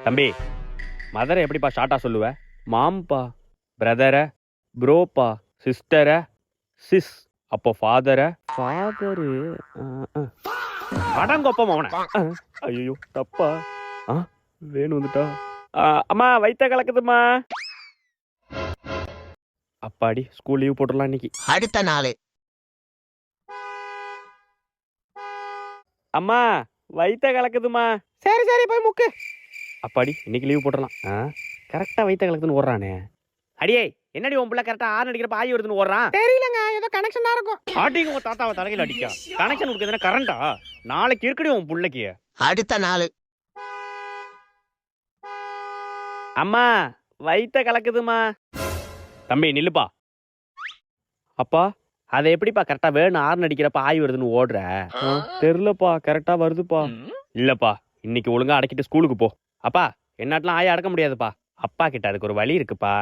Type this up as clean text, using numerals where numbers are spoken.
தம்பி, மதரை எப்படிப்பா ஷார்ட்டா சொல்லுவ? மாம்பா, பிரதர, ப்ரோப்பா, சிஸ்டர, சிஸ், அப்போ ஃபாதர, ஃபாதரு, அடங்கொப்பம் அவன. ஐயோ தப்பா. வேணும் வந்துட்டா. அம்மா வயித்த கலக்குதுமா. அப்பாடி, ஸ்கூல் லீவ் போட்டுடலாம் இன்னைக்கு. அடுத்த நாள். அம்மா வயித்த கலக்குதுமா. சரி சரி போய் முக்கு. அப்பாடி, இன்னைக்கு லீவ் போட்டுடலாம். கரெக்டா வயித்த கலக்குதுன்னு ஓடுறானே. அடியே, என்னடி உன் பிள்ளை கரெக்டா ஆறு அடிக்கிறப்ப ஆயி வருதுன்னு ஓடுறான்? தெரியலங்க, ஏதோ கனெக்ஷன் தான் இருக்கும். ஆட்டிங்க உன் தாத்தாவை தலையில அடிக்கா. கனெக்ஷன் கொடுக்குதுன்னா கரண்டா? நாளைக்கு இருக்கடி உன் பிள்ளைக்கு. அடுத்த நாள். அம்மா வயித்த கலக்குதுமா. தம்பி நில்லுப்பா. அப்பா, அதை எப்படிப்பா கரெக்டா வேணும் ஆறு அடிக்கிறப்ப ஆய் வருதுன்னு ஓடுற? தெரியலப்பா, கரெக்டா வருதுப்பா. இல்லப்பா, இன்னைக்கு ஒழுங்கா அடக்கிட்டு ஸ்கூலுக்கு போ. அப்பா, என்னாட்டெல்லாம் ஆய அடக்க முடியாதுப்பா. அப்பா கிட்ட அதுக்கு ஒரு வழி இருக்குப்பா.